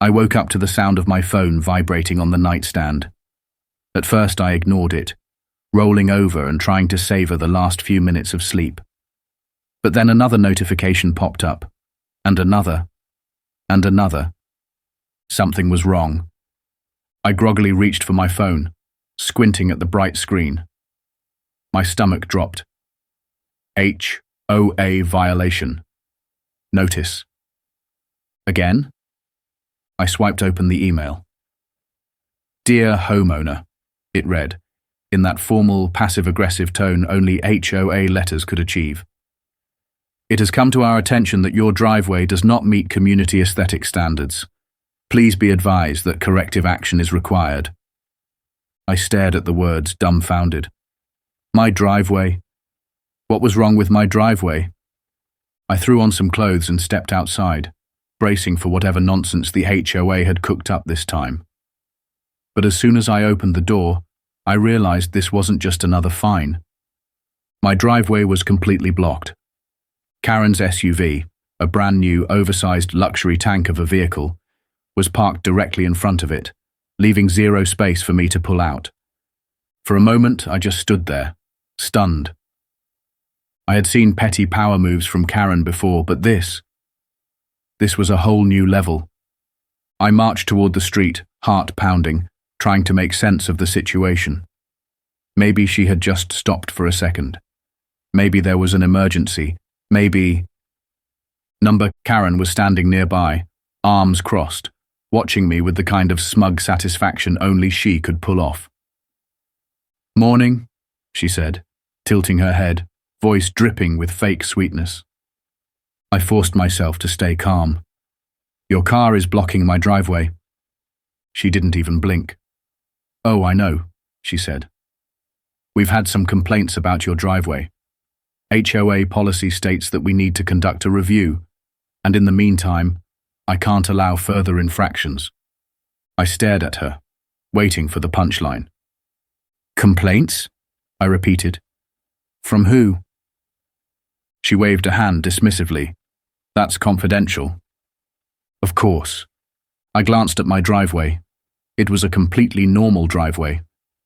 I woke up to the sound of my phone vibrating on the nightstand. At first I ignored it, rolling over and trying to savor the last few minutes of sleep. But then another notification popped up, and another, and another. Something was wrong. I groggily reached for my phone, squinting at the bright screen. My stomach dropped. HOA violation. Notice. Again? I swiped open the email. Dear homeowner, it read, in that formal, passive-aggressive tone only HOA letters could achieve. It has come to our attention that your driveway does not meet community aesthetic standards. Please be advised that corrective action is required. I stared at the words, dumbfounded. My driveway? What was wrong with my driveway? I threw on some clothes and stepped outside, bracing for whatever nonsense the HOA had cooked up this time. But as soon as I opened the door, I realized this wasn't just another fine. My driveway was completely blocked. Karen's SUV, a brand new, oversized luxury tank of a vehicle, was parked directly in front of it, leaving zero space for me to pull out. For a moment, I just stood there, stunned. I had seen petty power moves from Karen before, but this was a whole new level. I marched toward the street, heart pounding, trying to make sense of the situation. Maybe she had just stopped for a second. Maybe there was an emergency. Maybe... Karen was standing nearby, arms crossed, watching me with the kind of smug satisfaction only she could pull off. Morning, she said, tilting her head, voice dripping with fake sweetness. I forced myself to stay calm. Your car is blocking my driveway. She didn't even blink. Oh, I know, she said. We've had some complaints about your driveway. HOA policy states that we need to conduct a review, and in the meantime, I can't allow further infractions. I stared at her, waiting for the punchline. Complaints? I repeated. From who? She waved a hand dismissively. That's confidential. Of course. I glanced at my driveway. It was a completely normal driveway.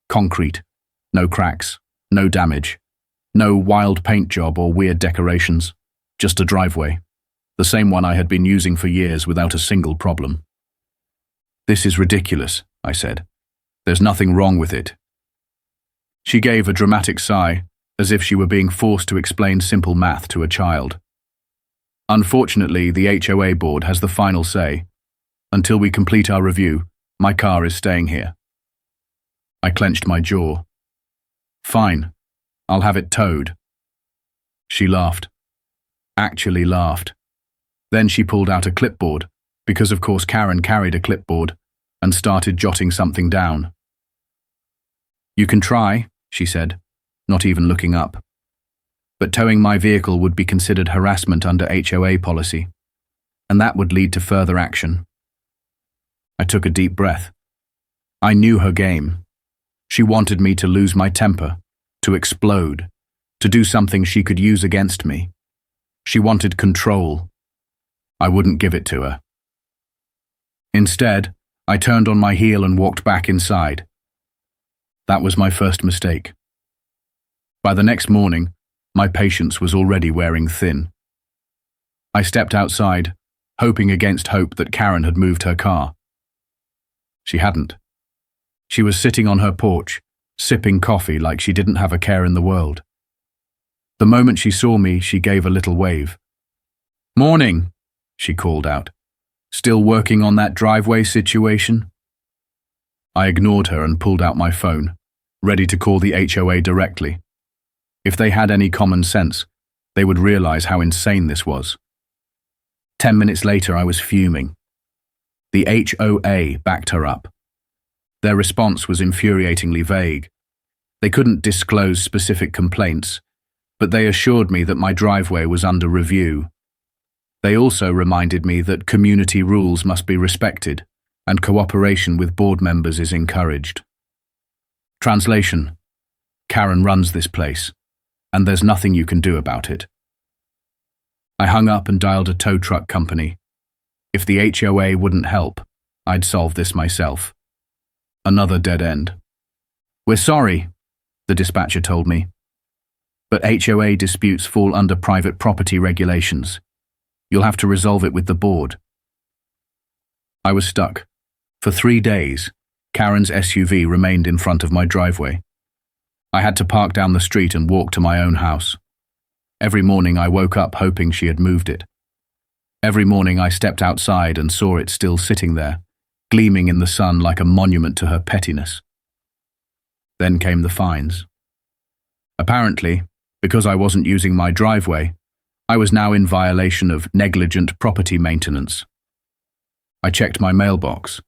Concrete. No cracks. No damage. No wild paint job or weird decorations. Just a driveway. The same one I had been using for years without a single problem. This is ridiculous, I said. There's nothing wrong with it. She gave a dramatic sigh, as if she were being forced to explain simple math to a child. Unfortunately, the HOA board has the final say. Until we complete our review, my car is staying here. I clenched my jaw. Fine, I'll have it towed. She laughed. Actually laughed. Then she pulled out a clipboard, because of course Karen carried a clipboard, and started jotting something down. You can try, she said, not even looking up. But towing my vehicle would be considered harassment under HOA policy, and that would lead to further action. I took a deep breath. I knew her game. She wanted me to lose my temper, to explode, to do something she could use against me. She wanted control. I wouldn't give it to her. Instead, I turned on my heel and walked back inside. That was my first mistake. By the next morning, my patience was already wearing thin. I stepped outside, hoping against hope that Karen had moved her car. She hadn't. She was sitting on her porch, sipping coffee like she didn't have a care in the world. The moment she saw me, she gave a little wave. Morning, she called out. Still working on that driveway situation? I ignored her and pulled out my phone, ready to call the HOA directly. If they had any common sense, they would realize how insane this was. 10 minutes later, I was fuming. The HOA backed her up. Their response was infuriatingly vague. They couldn't disclose specific complaints, but they assured me that my driveway was under review. They also reminded me that community rules must be respected and cooperation with board members is encouraged. Translation: Karen runs this place, and there's nothing you can do about it. I hung up and dialed a tow truck company. If the HOA wouldn't help, I'd solve this myself. Another dead end. "We're sorry," the dispatcher told me, "but HOA disputes fall under private property regulations. You'll have to resolve it with the board." I was stuck. For 3 days, Karen's SUV remained in front of my driveway. I had to park down the street and walk to my own house. Every morning I woke up hoping she had moved it. Every morning I stepped outside and saw it still sitting there, gleaming in the sun like a monument to her pettiness. Then came the fines. Apparently, because I wasn't using my driveway, I was now in violation of negligent property maintenance. I checked my mailbox.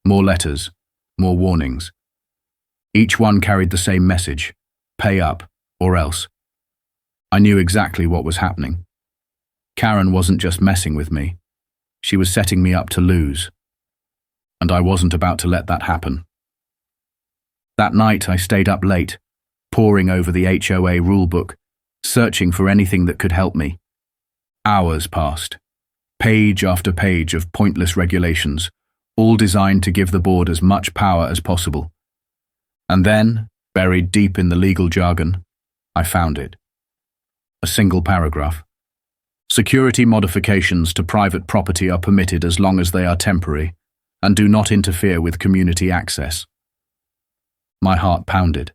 More letters, more warnings. Each one carried the same message: pay up, or else. I knew exactly what was happening. Karen wasn't just messing with me. She was setting me up to lose. And I wasn't about to let that happen. That night I stayed up late, poring over the HOA rulebook, searching for anything that could help me. Hours passed. Page after page of pointless regulations, all designed to give the board as much power as possible. And then, buried deep in the legal jargon, I found it. A single paragraph. Security modifications to private property are permitted as long as they are temporary and do not interfere with community access. My heart pounded.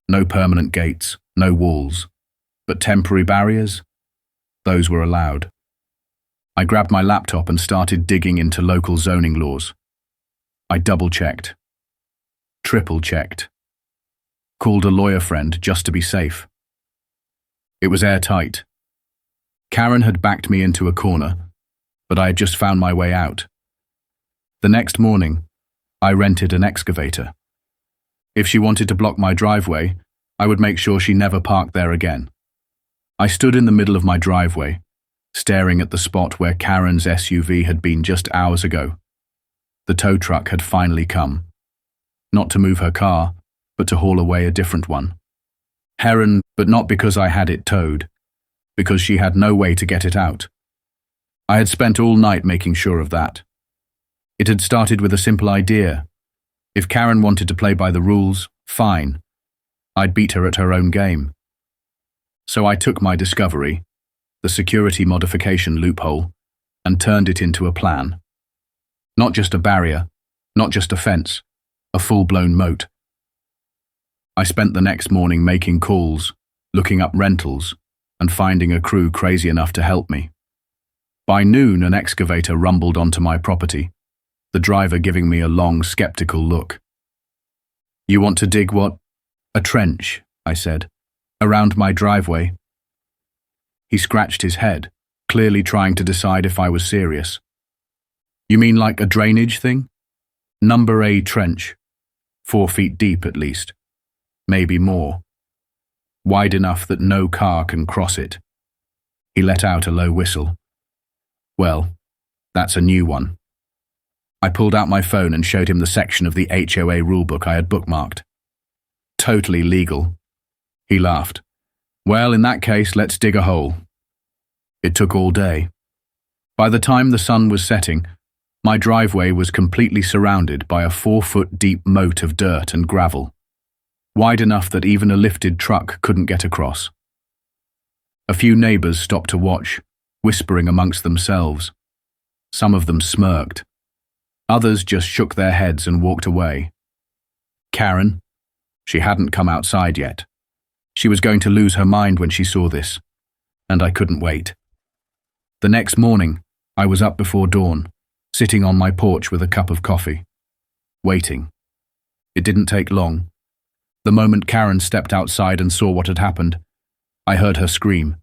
No permanent gates, no walls, but temporary barriers? Those were allowed. I grabbed my laptop and started digging into local zoning laws. I double-checked. Triple-checked. Called a lawyer friend just to be safe. It was airtight. Karen had backed me into a corner, but I had just found my way out. The next morning, I rented an excavator. If she wanted to block my driveway, I would make sure she never parked there again. I stood in the middle of my driveway, staring at the spot where Karen's SUV had been just hours ago. The tow truck had finally come. Not to move her car, but to haul away a different one. Heron, but not because I had it towed, because she had no way to get it out. I had spent all night making sure of that. It had started with a simple idea. If Karen wanted to play by the rules, fine. I'd beat her at her own game. So I took my discovery, the security modification loophole, and turned it into a plan. Not just a barrier, not just a fence, a full-blown moat. I spent the next morning making calls, looking up rentals, and finding a crew crazy enough to help me. By noon, an excavator rumbled onto my property, the driver giving me a long, skeptical look. "You want to dig what?" "A trench," I said, "around my driveway." He scratched his head, clearly trying to decide if I was serious. "You mean like a drainage thing?" "Number A trench, 4 feet deep at least, maybe more. Wide enough that no car can cross it." He let out a low whistle. "Well, that's a new one." I pulled out my phone and showed him the section of the HOA rulebook I had bookmarked. "Totally legal." He laughed. "Well, in that case, let's dig a hole." It took all day. By the time the sun was setting, my driveway was completely surrounded by a 4-foot deep moat of dirt and gravel, wide enough that even a lifted truck couldn't get across. A few neighbors stopped to watch, whispering amongst themselves. Some of them smirked. Others just shook their heads and walked away. Karen, she hadn't come outside yet. She was going to lose her mind when she saw this, and I couldn't wait. The next morning, I was up before dawn, sitting on my porch with a cup of coffee, waiting. It didn't take long. The moment Karen stepped outside and saw what had happened, I heard her scream.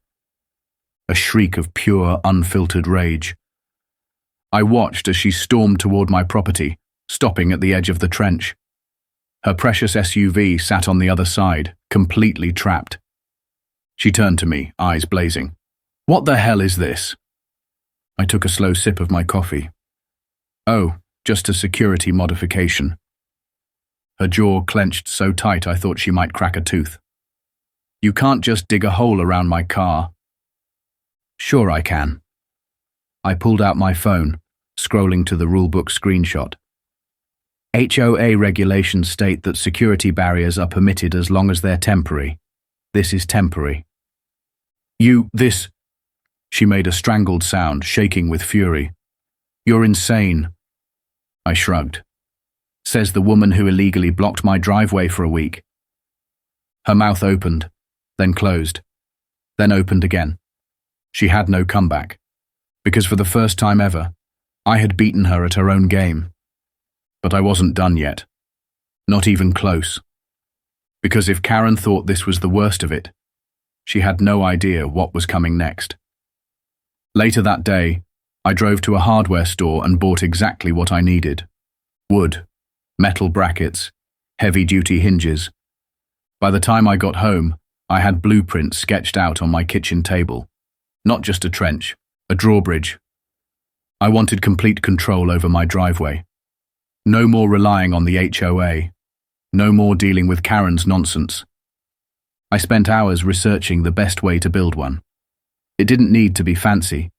A shriek of pure, unfiltered rage. I watched as she stormed toward my property, stopping at the edge of the trench. Her precious SUV sat on the other side, completely trapped. She turned to me, eyes blazing. "What the hell is this?" I took a slow sip of my coffee. "Oh, just a security modification." Her jaw clenched so tight I thought she might crack a tooth. "You can't just dig a hole around my car." "Sure I can." I pulled out my phone, scrolling to the rulebook screenshot. HOA regulations state that security barriers are permitted as long as they're temporary. This is temporary. She made a strangled sound, shaking with fury. You're insane. I shrugged. Says the woman who illegally blocked my driveway for a week. Her mouth opened, then closed, then opened again. She had no comeback, because for the first time ever, I had beaten her at her own game. But I wasn't done yet. Not even close. Because if Karen thought this was the worst of it, she had no idea what was coming next. Later that day, I drove to a hardware store and bought exactly what I needed. Wood, metal brackets, heavy-duty hinges. By the time I got home, I had blueprints sketched out on my kitchen table. Not just a trench, a drawbridge. I wanted complete control over my driveway. No more relying on the HOA. No more dealing with Karen's nonsense. I spent hours researching the best way to build one. It didn't need to be fancy,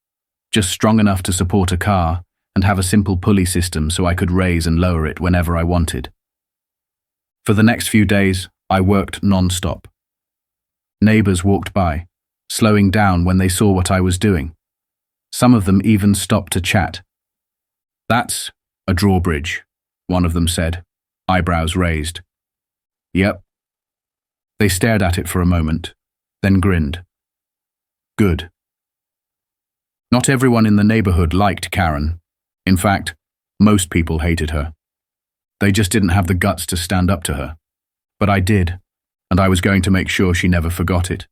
just strong enough to support a car and have a simple pulley system so I could raise and lower it whenever I wanted. For the next few days, I worked non-stop. Neighbors walked by, slowing down when they saw what I was doing. Some of them even stopped to chat. That's a drawbridge, one of them said, eyebrows raised. Yep. They stared at it for a moment, then grinned. Good. Not everyone in the neighborhood liked Karen. In fact, most people hated her. They just didn't have the guts to stand up to her. But I did, and I was going to make sure she never forgot it.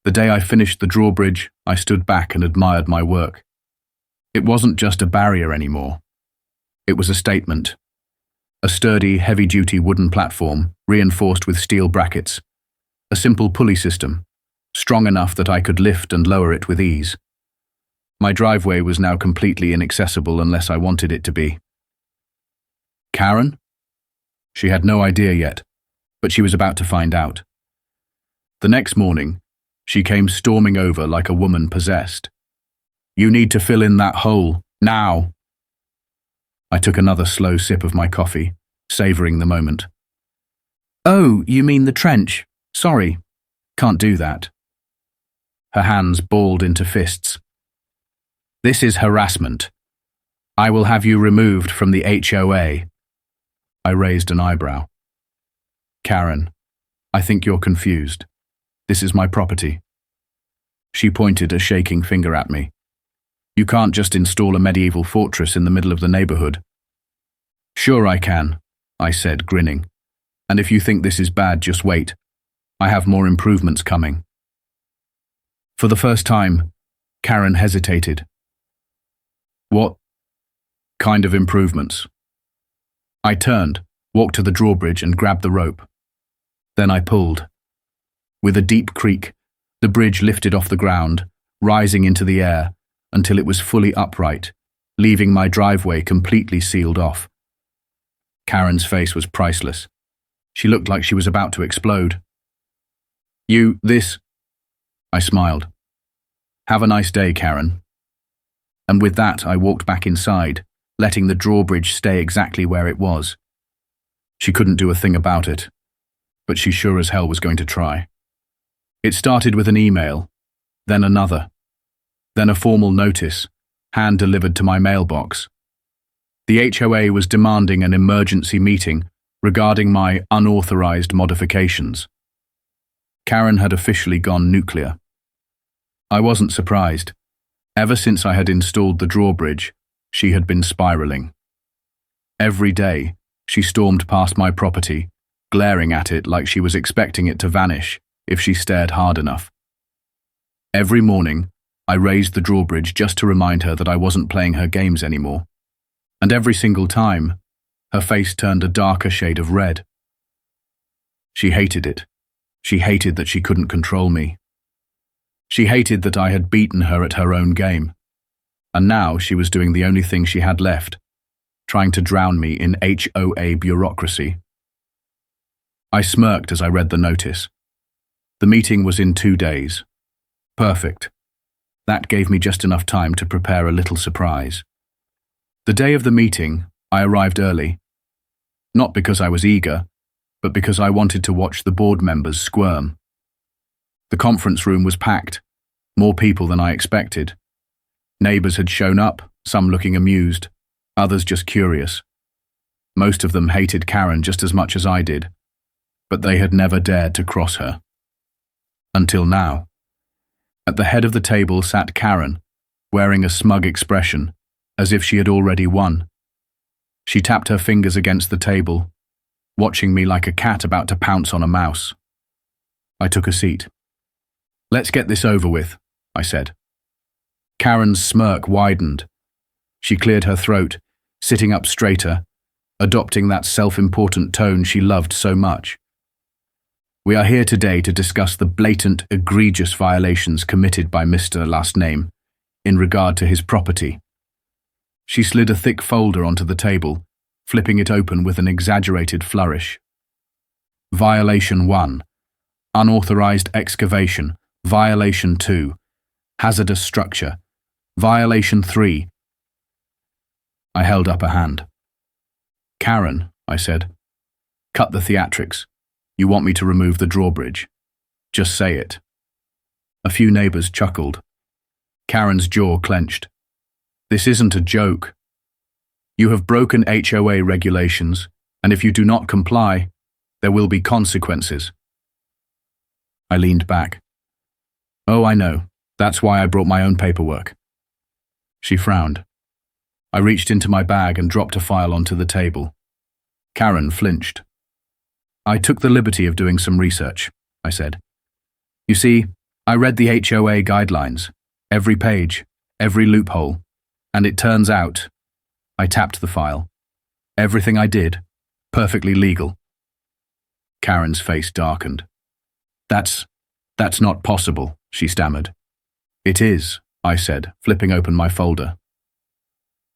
The day I finished the drawbridge, I stood back and admired my work. It wasn't just a barrier anymore. It was a statement. A sturdy, heavy-duty wooden platform, reinforced with steel brackets. A simple pulley system, strong enough that I could lift and lower it with ease. My driveway was now completely inaccessible unless I wanted it to be. Karen? She had no idea yet, but she was about to find out. The next morning, she came storming over like a woman possessed. You need to fill in that hole, now. I took another slow sip of my coffee, savoring the moment. Oh, you mean the trench? Sorry, can't do that. Her hands balled into fists. This is harassment. I will have you removed from the HOA. I raised an eyebrow. Karen, I think you're confused. This is my property. She pointed a shaking finger at me. You can't just install a medieval fortress in the middle of the neighborhood. Sure I can, I said, grinning. And if you think this is bad, just wait. I have more improvements coming. For the first time, Karen hesitated. What kind of improvements? I turned, walked to the drawbridge and grabbed the rope. Then I pulled. With a deep creak, the bridge lifted off the ground, rising into the air until it was fully upright, leaving my driveway completely sealed off. Karen's face was priceless. She looked like she was about to explode. I smiled. Have a nice day, Karen. And with that, I walked back inside, letting the drawbridge stay exactly where it was. She couldn't do a thing about it, but she sure as hell was going to try. It started with an email, then another, then a formal notice, hand-delivered to my mailbox. The HOA was demanding an emergency meeting regarding my unauthorized modifications. Karen had officially gone nuclear. I wasn't surprised. Ever since I had installed the drawbridge, she had been spiraling. Every day, she stormed past my property, glaring at it like she was expecting it to vanish if she stared hard enough. Every morning, I raised the drawbridge just to remind her that I wasn't playing her games anymore. And every single time, her face turned a darker shade of red. She hated it. She hated that she couldn't control me. She hated that I had beaten her at her own game. And now she was doing the only thing she had left, trying to drown me in HOA bureaucracy. I smirked as I read the notice. The meeting was in 2 days. Perfect. That gave me just enough time to prepare a little surprise. The day of the meeting, I arrived early. Not because I was eager, but because I wanted to watch the board members squirm. The conference room was packed, more people than I expected. Neighbors had shown up, some looking amused, others just curious. Most of them hated Karen just as much as I did, but they had never dared to cross her. Until now. At the head of the table sat Karen, wearing a smug expression, as if she had already won. She tapped her fingers against the table, watching me like a cat about to pounce on a mouse. I took a seat. "Let's get this over with," I said. Karen's smirk widened. She cleared her throat, sitting up straighter, adopting that self-important tone she loved so much. "We are here today to discuss the blatant, egregious violations committed by Mr. Last Name in regard to his property." She slid a thick folder onto the table, flipping it open with an exaggerated flourish. Violation 1. Unauthorized excavation. Violation 2. Hazardous structure. Violation 3. I held up a hand. "Karen," I said, "cut the theatrics. You want me to remove the drawbridge. Just say it." A few neighbors chuckled. Karen's jaw clenched. "This isn't a joke. You have broken HOA regulations, and if you do not comply, there will be consequences." I leaned back. "Oh, I know. That's why I brought my own paperwork." She frowned. I reached into my bag and dropped a file onto the table. Karen flinched. "I took the liberty of doing some research," I said. "You see, I read the HOA guidelines, every page, every loophole, and it turns out," I tapped the file, "everything I did, perfectly legal." Karen's face darkened. That's not possible," she stammered. "It is," I said, flipping open my folder.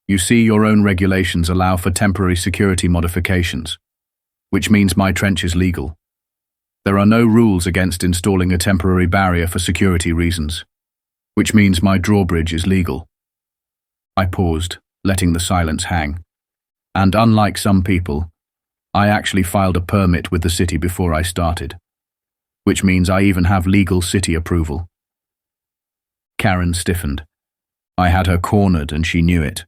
"You see, your own regulations allow for temporary security modifications, which means my trench is legal. There are no rules against installing a temporary barrier for security reasons, which means my drawbridge is legal." I paused, letting the silence hang. "And unlike some people, I actually filed a permit with the city before I started, which means I even have legal city approval." Karen stiffened. I had her cornered and she knew it.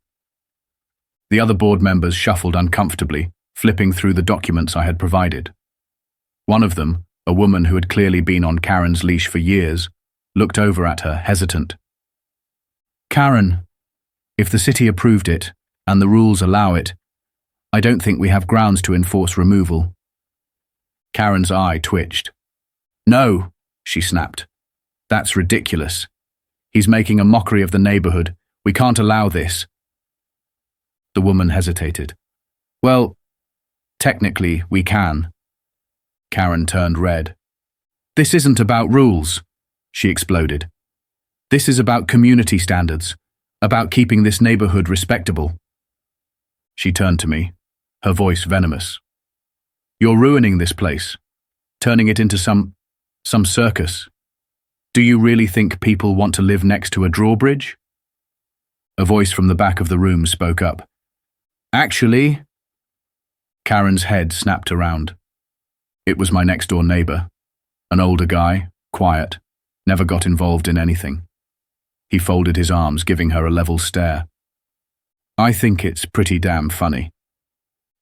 The other board members shuffled uncomfortably, flipping through the documents I had provided. One of them, a woman who had clearly been on Karen's leash for years, looked over at her, hesitant. "Karen, if the city approved it, and the rules allow it, I don't think we have grounds to enforce removal." Karen's eye twitched. "No," she snapped. "That's ridiculous. He's making a mockery of the neighborhood. We can't allow this." The woman hesitated. "Well, technically, we can." Karen turned red. "This isn't about rules," she exploded. "This is about community standards, about keeping this neighborhood respectable." She turned to me, her voice venomous. "You're ruining this place, turning it into some circus. Do you really think people want to live next to a drawbridge?" A voice from the back of the room spoke up. "Actually..." Karen's head snapped around. It was my next-door neighbor, an older guy, quiet, never got involved in anything. He folded his arms, giving her a level stare. "I think it's pretty damn funny."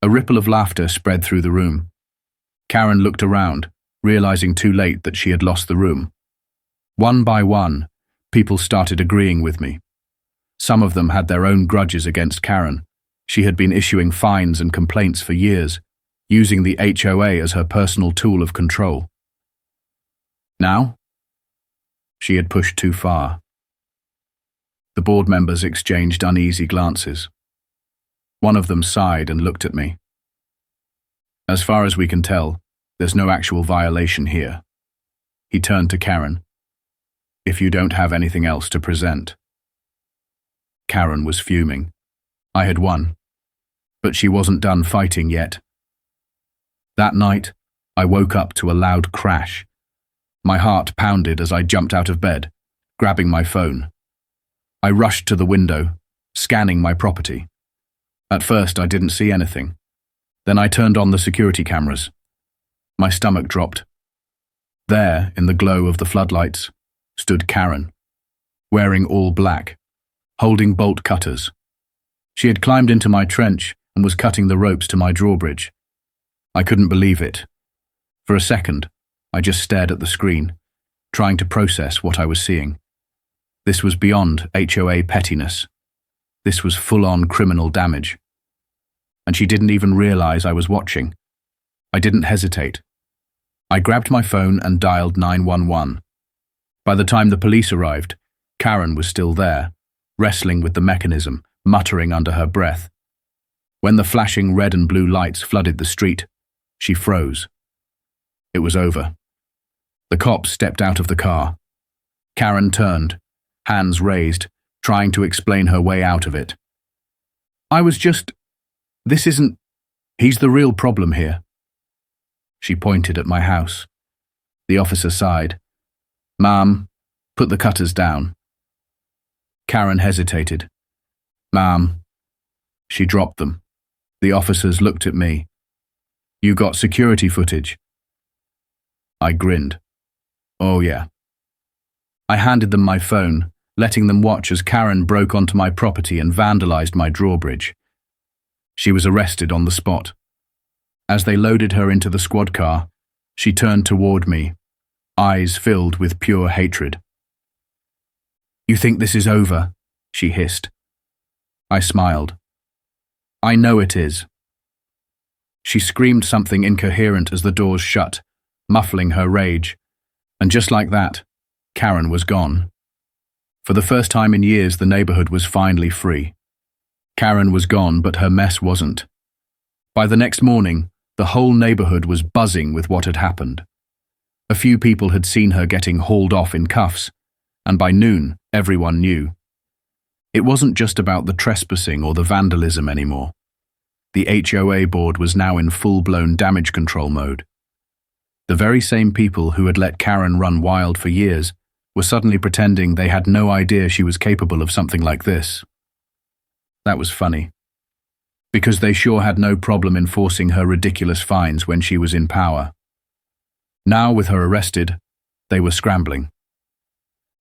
A ripple of laughter spread through the room. Karen looked around, realizing too late that she had lost the room. One by one, people started agreeing with me. Some of them had their own grudges against Karen. She had been issuing fines and complaints for years, using the HOA as her personal tool of control. Now, she had pushed too far. The board members exchanged uneasy glances. One of them sighed and looked at me. "As far as we can tell, there's no actual violation here." He turned to Karen. "If you don't have anything else to present." Karen was fuming. I had won. But she wasn't done fighting yet. That night, I woke up to a loud crash. My heart pounded as I jumped out of bed, grabbing my phone. I rushed to the window, scanning my property. At first, I didn't see anything. Then I turned on the security cameras. My stomach dropped. There, in the glow of the floodlights, stood Karen, wearing all black, holding bolt cutters. She had climbed into my trench and was cutting the ropes to my drawbridge. I couldn't believe it. For a second, I just stared at the screen, trying to process what I was seeing. This was beyond HOA pettiness. This was full-on criminal damage. And she didn't even realize I was watching. I didn't hesitate. I grabbed my phone and dialed 911. By the time the police arrived, Karen was still there, wrestling with the mechanism, muttering under her breath. When the flashing red and blue lights flooded the street, she froze. It was over. The cops stepped out of the car. Karen turned, hands raised, trying to explain her way out of it. He's the real problem here. She pointed at my house. The officer sighed. Ma'am, put the cutters down. Karen hesitated. Ma'am. She dropped them. The officers looked at me. You got security footage? I grinned. Oh yeah. I handed them my phone, letting them watch as Karen broke onto my property and vandalized my drawbridge. She was arrested on the spot. As they loaded her into the squad car, she turned toward me, eyes filled with pure hatred. You think this is over? She hissed. I smiled. I know it is. She screamed something incoherent as the doors shut, muffling her rage, and just like that, Karen was gone. For the first time in years, the neighborhood was finally free. Karen was gone, but her mess wasn't. By the next morning, the whole neighborhood was buzzing with what had happened. A few people had seen her getting hauled off in cuffs, and by noon, everyone knew. It wasn't just about the trespassing or the vandalism anymore. The HOA board was now in full-blown damage control mode. The very same people who had let Karen run wild for years were suddenly pretending they had no idea she was capable of something like this. That was funny, because they sure had no problem enforcing her ridiculous fines when she was in power. Now, with her arrested, they were scrambling.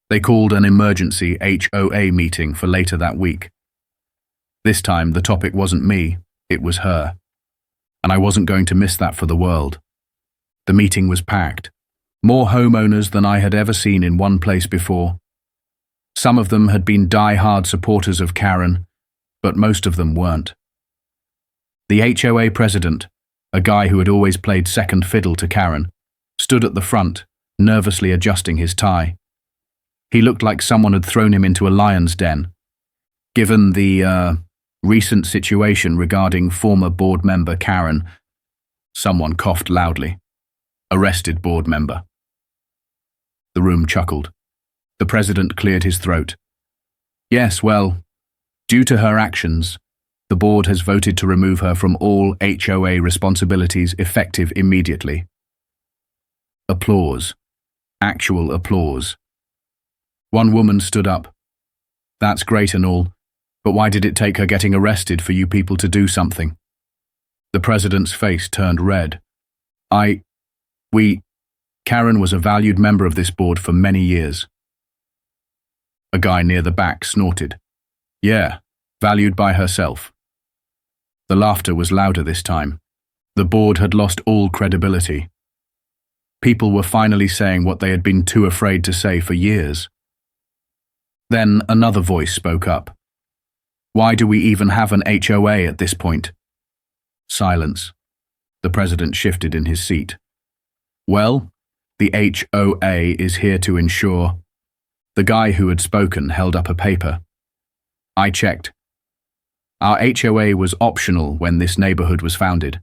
They called an emergency HOA meeting for later that week. This time, the topic wasn't me, it was her. And I wasn't going to miss that for the world. The meeting was packed. More homeowners than I had ever seen in one place before. Some of them had been die-hard supporters of Karen, but most of them weren't. The HOA president, a guy who had always played second fiddle to Karen, stood at the front, nervously adjusting his tie. He looked like someone had thrown him into a lion's den. Given the, recent situation regarding former board member Karen, someone coughed loudly. Arrested board member. The room chuckled. The president cleared his throat. Yes, well, due to her actions, the board has voted to remove her from all HOA responsibilities effective immediately. Applause. Actual applause. One woman stood up. That's great and all, but why did it take her getting arrested for you people to do something? The president's face turned red. Karen was a valued member of this board for many years. A guy near the back snorted. Yeah, valued by herself. The laughter was louder this time. The board had lost all credibility. People were finally saying what they had been too afraid to say for years. Then another voice spoke up. Why do we even have an HOA at this point? Silence. The president shifted in his seat. Well, the HOA is here to ensure. The guy who had spoken held up a paper. I checked. Our HOA was optional when this neighborhood was founded.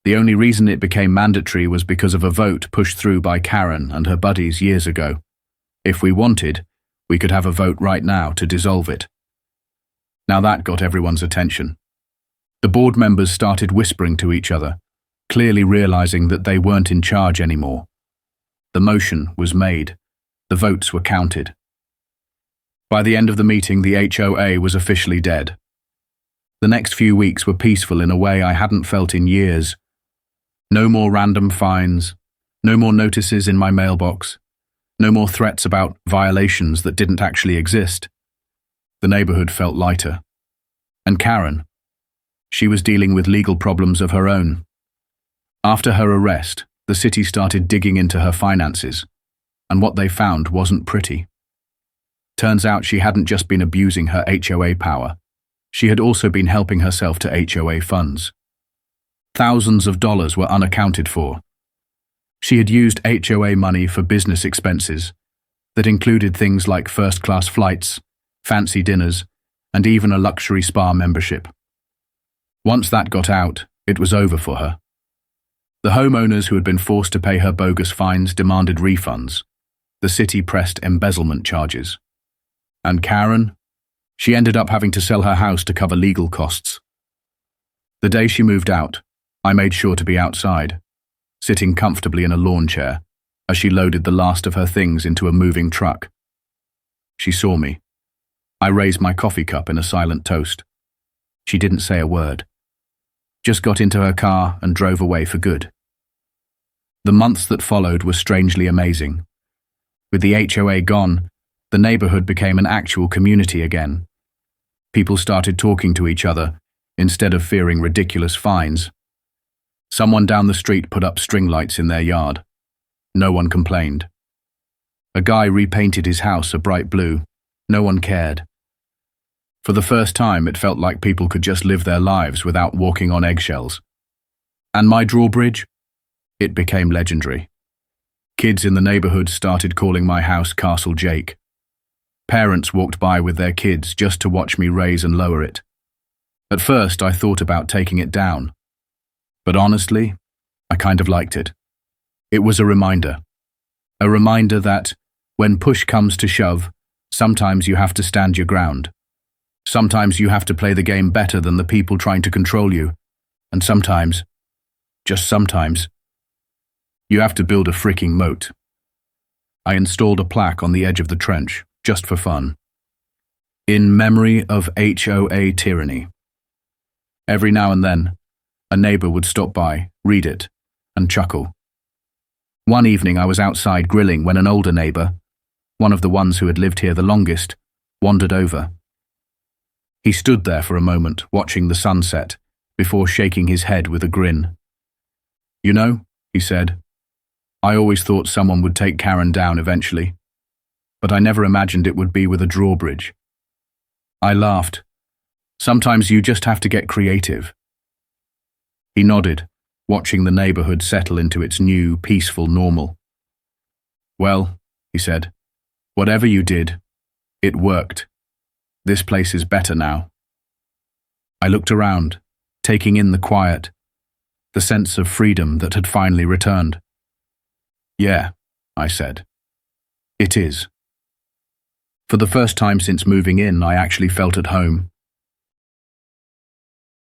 The only reason it became mandatory was because of a vote pushed through by Karen and her buddies years ago. If we wanted, we could have a vote right now to dissolve it. Now that got everyone's attention. The board members started whispering to each other, clearly realizing that they weren't in charge anymore. The motion was made. The votes were counted. By the end of the meeting, the HOA was officially dead. The next few weeks were peaceful in a way I hadn't felt in years. No more random fines, no more notices in my mailbox, no more threats about violations that didn't actually exist. The neighborhood felt lighter. And Karen, she was dealing with legal problems of her own. After her arrest, the city started digging into her finances, and what they found wasn't pretty. Turns out she hadn't just been abusing her HOA power, she had also been helping herself to HOA funds. Thousands of dollars were unaccounted for. She had used HOA money for business expenses that included things like first-class flights, fancy dinners, and even a luxury spa membership. Once that got out, it was over for her. The homeowners who had been forced to pay her bogus fines demanded refunds. The city pressed embezzlement charges. And Karen? She ended up having to sell her house to cover legal costs. The day she moved out, I made sure to be outside, sitting comfortably in a lawn chair as she loaded the last of her things into a moving truck. She saw me. I raised my coffee cup in a silent toast. She didn't say a word. Just got into her car and drove away for good. The months that followed were strangely amazing. With the HOA gone, the neighborhood became an actual community again. People started talking to each other instead of fearing ridiculous fines. Someone down the street put up string lights in their yard. No one complained. A guy repainted his house a bright blue. No one cared. For the first time, it felt like people could just live their lives without walking on eggshells. And my Drawbridge? It became legendary. Kids in the neighborhood started calling my house Castle Jake. Parents walked by with their kids just to watch me raise and lower it. At first, I thought about taking it down. But honestly, I kind of liked it. It was a reminder. A reminder that, when push comes to shove, sometimes you have to stand your ground. Sometimes you have to play the game better than the people trying to control you. And sometimes, just sometimes, you have to build a freaking moat. I installed a plaque on the edge of the trench, just for fun. In memory of HOA tyranny. Every now and then, a neighbor would stop by, read it, and chuckle. One evening I was outside grilling when an older neighbor, one of the ones who had lived here the longest, wandered over. He stood there for a moment, watching the sunset, before shaking his head with a grin. "You know," he said, "I always thought someone would take Karen down eventually, but I never imagined it would be with a drawbridge." I laughed. "Sometimes you just have to get creative." He nodded, watching the neighborhood settle into its new, peaceful normal. "Well," he said, "whatever you did, it worked. This place is better now." I looked around, taking in the quiet, the sense of freedom that had finally returned. "Yeah," I said, "it is." For the first time since moving in, I actually felt at home.